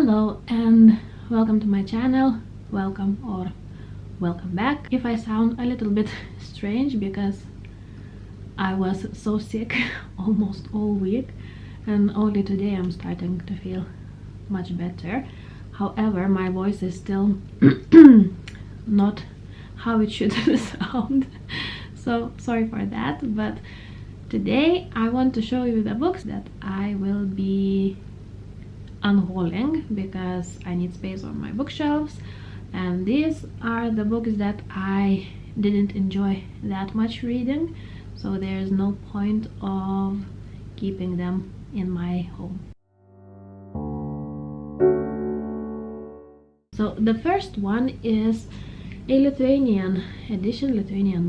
Hello and welcome to my channel. Welcome or welcome back. If I sound a little bit strange because I was so sick almost all week and only today I'm starting to feel much better. However, my voice is still not how it should sound, so sorry for that. But today I want to show you the books that I will be unhauling because I need space on my bookshelves, and these are the books that I didn't enjoy that much reading, so there's no point of keeping them in my home. So the first one is a Lithuanian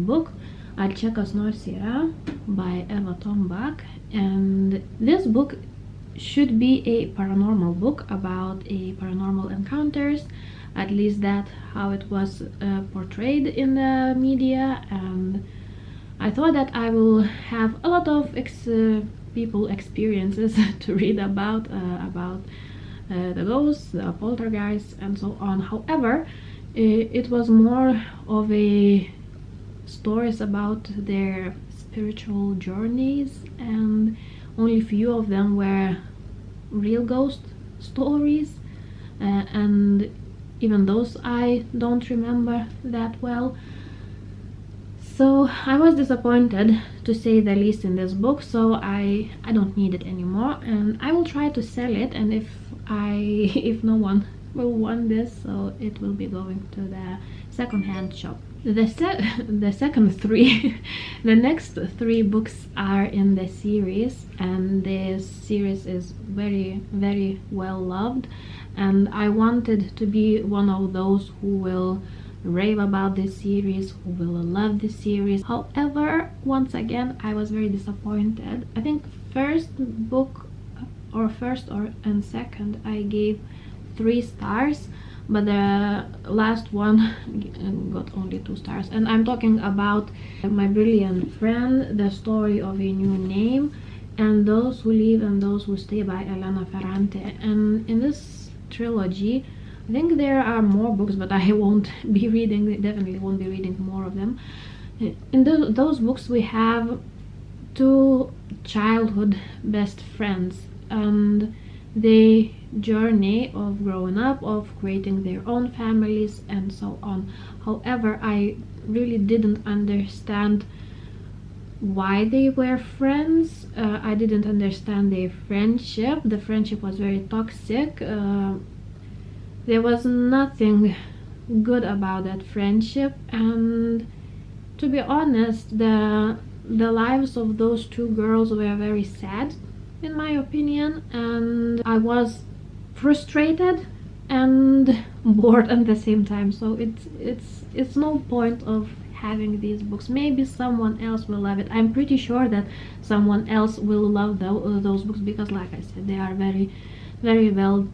book, Ar čia kas nors yra by Eva Tombak, and this book should be a paranormal book about a paranormal encounters. At least that's how it was portrayed in the media, and I thought that I will have a lot of people experiences to read about the ghosts, the poltergeists, and so on. However, it was more of a stories about their spiritual journeys, and only few of them were real ghost stories, and even those I don't remember that well. So I was disappointed, to say the least, in this book, so I don't need it anymore, and I will try to sell it, and if no one will want this, so it will be going to the second-hand shop. The second three the next three books are in the series, and this series is very, very well loved, and I wanted to be one of those who will rave about this series, who will love this series. However, once again, I was very disappointed. I think first and second I gave 3 stars, but the last one got only 2 stars, and I'm talking about My Brilliant Friend, The Story of a New Name, and Those Who Live and Those Who Stay by Elena Ferrante. And in this trilogy, I think there are more books, but I won't be reading, definitely won't be reading more of them. In those books we have 2 childhood best friends, and they journey of growing up, of creating their own families, and so on. However, I really didn't understand why they were friends. I didn't understand their friendship. The friendship was very toxic. There was nothing good about that friendship, and to be honest, the lives of those 2 girls were very sad, in my opinion, and I was frustrated and bored at the same time. So it's no point of having these books. Maybe someone else will love it. I'm pretty sure that someone else will love those books, because like I said, they are very, very well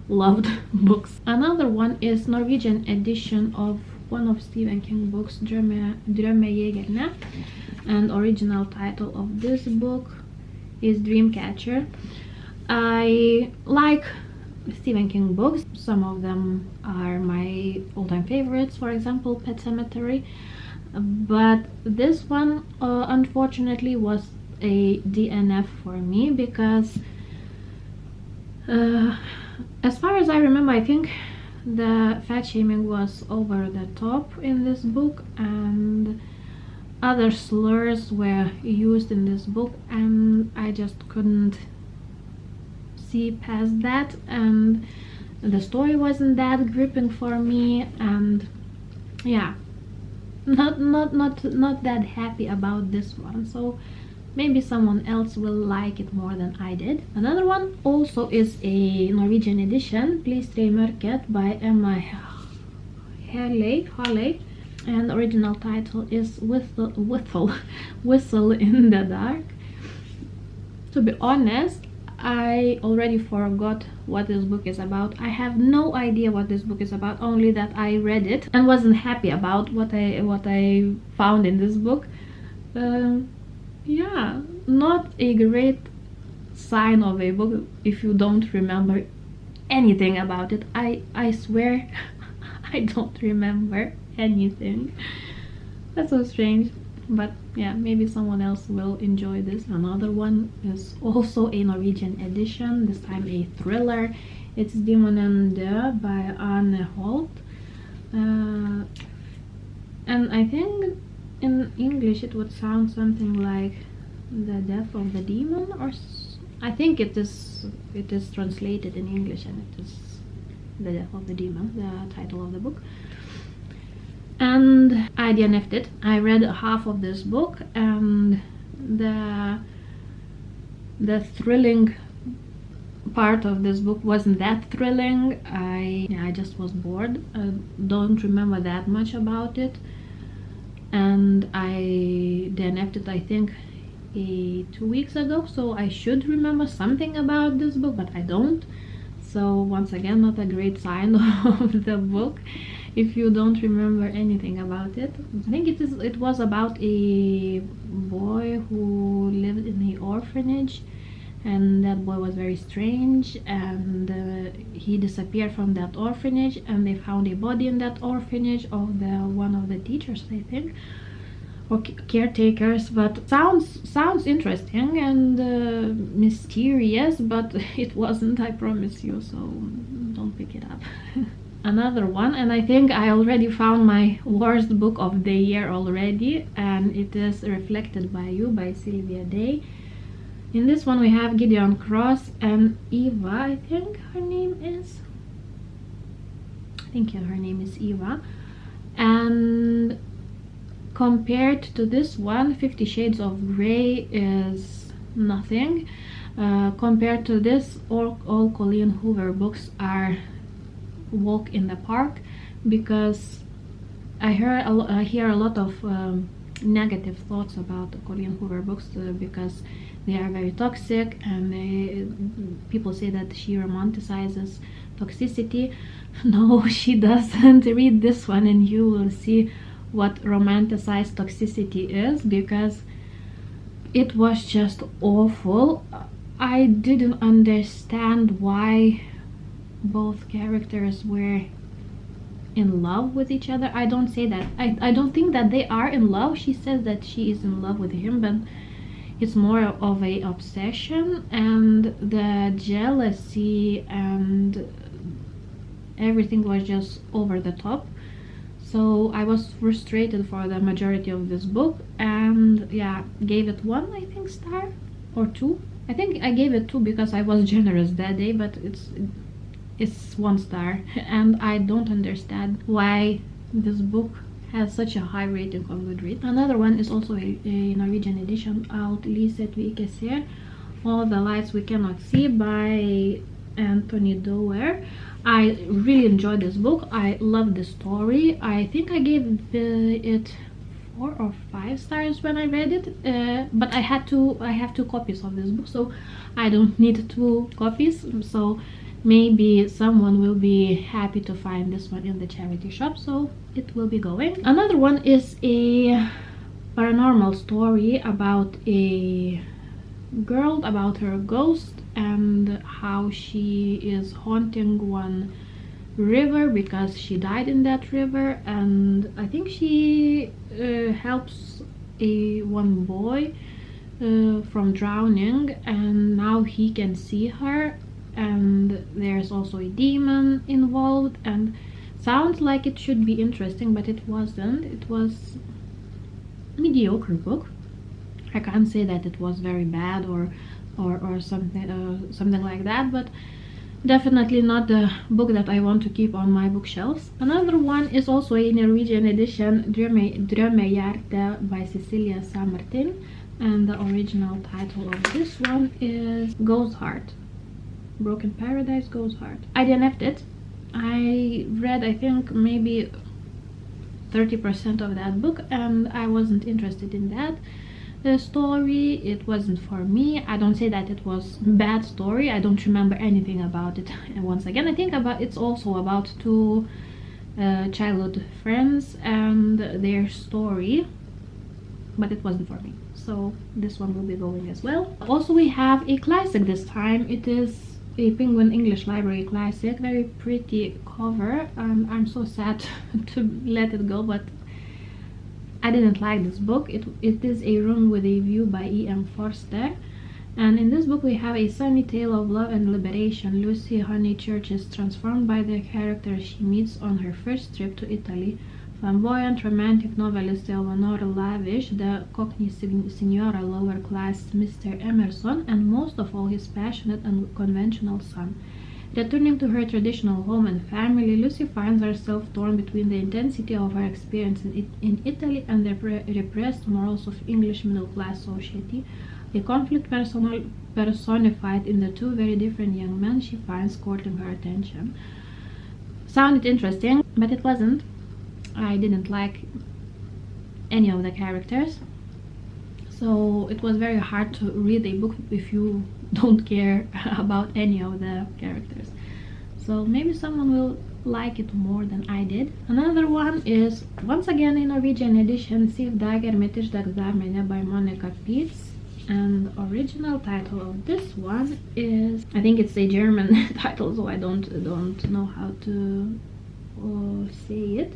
loved books. Another one is Norwegian edition of one of Stephen King books, Drømmejegerne, and original title of this book is Dreamcatcher. I like Stephen King books. Some of them are my all-time favorites, for example Pet Sematary, but this one unfortunately was a DNF for me, because as far as I remember, I think the fat shaming was over the top in this book, and other slurs were used in this book, and I just couldn't see past that, and the story wasn't that gripping for me, and yeah, not that happy about this one. So maybe someone else will like it more than I did. Another one also is a Norwegian edition, Please Stay Mørket by Emma Halley, and original title is Whistle in the Dark. To be honest, I already forgot what this book is about. I have no idea what this book is about, only that I read it and wasn't happy about what I found in this book. Yeah, not a great sign of a book if you don't remember anything about it. I swear I don't remember anything. That's so strange. But yeah, maybe someone else will enjoy this. Another one is also a Norwegian edition, this time a thriller. It's Demonen Død by Unhaul. And I think in English it would sound something like The Death of the Demon, or I think it is translated in English, and it is The Death of the Demon, the title of the book. And I DNF'd it. I read half of this book, and the thrilling part of this book wasn't that thrilling. I just was bored. I don't remember that much about it, and I DNF'd it, I think, 2 weeks ago, so I should remember something about this book, but I don't. So once again, not a great sign of the book if you don't remember anything about it. I think it was about a boy who lived in the orphanage, and that boy was very strange, and he disappeared from that orphanage, and they found a body in that orphanage of one of the teachers, I think, or caretakers. But sounds interesting and mysterious, but it wasn't, I promise you, so don't pick it up. Another one, and I think I already found my worst book of the year already, and it is Reflected by You by Sylvia Day. In this one we have Gideon Cross and Eva, I think her name is. Yeah, her name is Eva. And compared to this one, 50 Shades of Grey is nothing. Compared to this, all Colleen Hoover books are walk in the park, because I hear a lot of negative thoughts about Colleen Hoover books, because they are very toxic, and people say that she romanticizes toxicity. No, she doesn't. Read this one and you will see what romanticized toxicity is, because it was just awful. I didn't understand why both characters were in love with each other. I don't say that. I don't think that they are in love. She says that she is in love with him, but it's more of a obsession, and the jealousy and everything was just over the top. So I was frustrated for the majority of this book, and yeah, gave it 1, I think, star or 2. I think I gave it 2 because I was generous that day, but it's 1 star, and I don't understand why this book has such a high rating on Goodreads. Another one is also a Norwegian edition, Alt lyset vi ikke ser, All the Lights We Cannot See by Anthony Doerr. I really enjoyed this book. I love the story. I think I gave it 4 or 5 stars when I read it, but I have 2 copies of this book, so I don't need 2 copies. So maybe someone will be happy to find this one in the charity shop, so it will be going. Another one is a paranormal story about a girl, about her ghost, and how she is haunting one river because she died in that river, and I think she helps one boy from drowning, and now he can see her, and there's also a demon involved, and sounds like it should be interesting, but it wasn't. It was a mediocre book. I can't say that it was very bad or something like that, but definitely not the book that I want to keep on my bookshelves. Another one is also a Norwegian edition, Drømmehjerte by Cecilia Samartin, and the original title of this one is Ghost Heart. Broken Paradise, Ghost Heart. I DNF'd it. I read, I think, maybe 30% of that book, and I wasn't interested in that. The story, it wasn't for me. I don't say that it was bad story. I don't remember anything about it. And once again, I think it's also about 2 childhood friends and their story, but it wasn't for me. So this one will be going as well. Also, we have a classic this time. It is a Penguin English Library classic. Very pretty cover. I'm so sad to let it go, but I didn't like this book. It is A Room with a View by E.M. Forster. And in this book we have a sunny tale of love and liberation. Lucy Honeychurch is transformed by the character she meets on her first trip to Italy. Flamboyant romantic novelist Eleanor Lavish, the Cockney Signora lower class Mr. Emerson, and most of all his passionate and conventional son. Returning to her traditional home and family, Lucy finds herself torn between the intensity of her experience in Italy and the repressed morals of English middle-class society, a conflict personified in the two very different young men she finds courting her attention. Sounded interesting, but it wasn't. I didn't like any of the characters, so it was very hard to read a book if you don't care about any of the characters. So maybe someone will like it more than I did. Another one is once again a Norwegian edition, Siv Dager med Tirsdagsdamerna by Monica Pietz. And original title of this one is, I think it's a German title, so I don't know how to say it.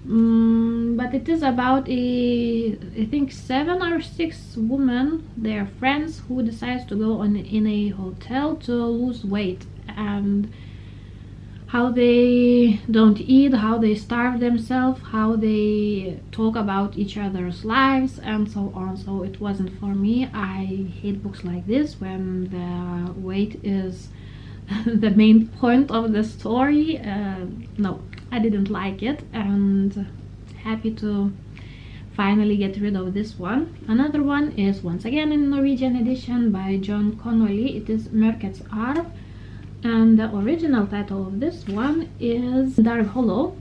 But it is about I think 7 or 6 women, they are friends, who decides to go in a hotel to lose weight, and how they don't eat, how they starve themselves, how they talk about each other's lives, and so on. So it wasn't for me. I hate books like this when the weight is the main point of the story. No, I didn't like it, and happy to finally get rid of this one. Another one is once again in Norwegian edition by John Connolly. It is Mørkets Arv, and the original title of this one is Dark Hollow.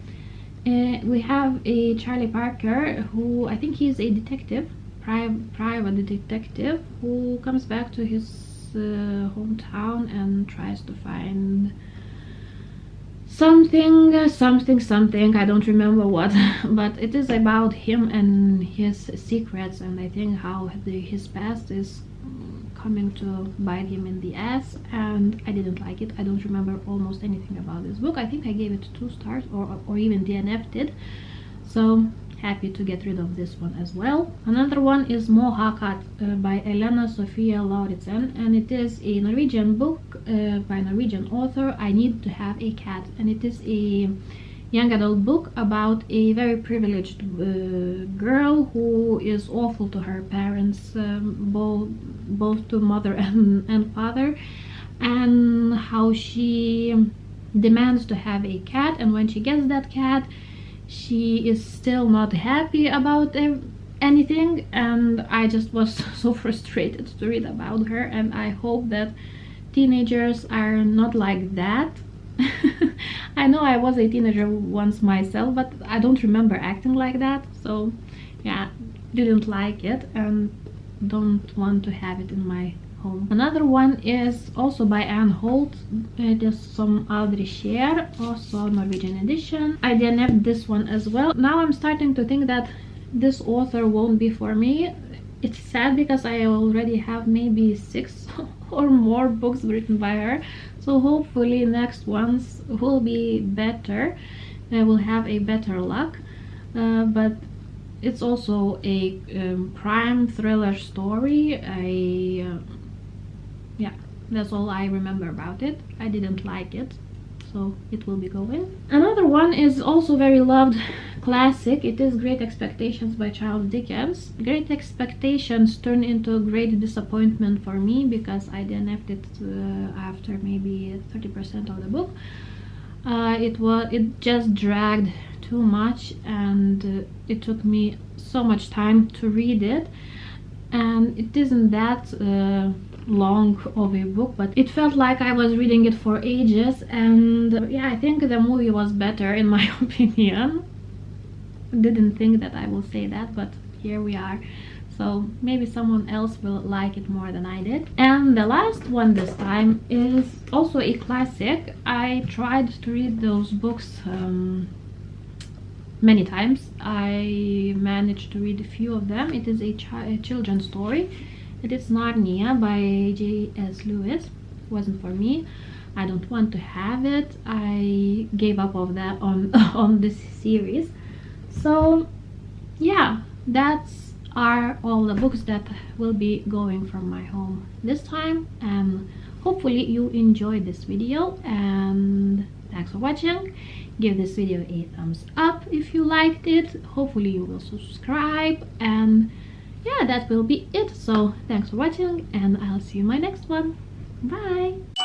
We have a Charlie Parker, who I think he's a detective, private detective, who comes back to his hometown and tries to find something, I don't remember what, but it is about him and his secrets, and I think how his past is coming to bite him in the ass, and I didn't like it. I don't remember almost anything about this book. I think I gave it 2 stars, or even DNF did, so happy to get rid of this one as well. Another one is Mohakat by Elena Sofia Lauritsen, and it is a Norwegian book by Norwegian author. I Need to Have a Cat, and it is a young adult book about a very privileged girl who is awful to her parents, both to mother and father, and how she demands to have a cat, and when she gets that cat she is still not happy about anything, and I just was so frustrated to read about her, and I hope that teenagers are not like that. I know I was a teenager once myself, but I don't remember acting like that, so yeah, didn't like it and don't want to have it in my home. Another one is also by Unhaul. It is Som Aldri Skjer, also Norwegian edition. I DNF'd this one as well. Now I'm starting to think that this author won't be for me. It's sad because I already have maybe 6 or more books written by her, so hopefully next ones will be better. I will have a better luck, but it's also a crime thriller story. Yeah, that's all I remember about it. I didn't like it, so it will be going. Another one is also very loved classic. It is Great Expectations by Charles Dickens. Great Expectations turned into a great disappointment for me because I DNF'd it after maybe 30% of the book. It just dragged too much, and it took me so much time to read it, and it isn't that long of a book, but it felt like I was reading it for ages, and yeah, I think the movie was better in my opinion. Didn't think that I will say that, but here we are. So maybe someone else will like it more than I did. And the last one this time is also a classic. I tried to read those books many times. I managed to read a few of them. It is a children's story. It is Narnia by J.S. Lewis. wasn't for me. I don't want to have it. I gave up of that on on this series. So yeah, that's are all the books that will be going from my home this time, and hopefully you enjoyed this video, and thanks for watching. Give this video a thumbs up if you liked it. Hopefully you will subscribe, and yeah, that will be it. So thanks for watching, and I'll see you in my next one. Bye.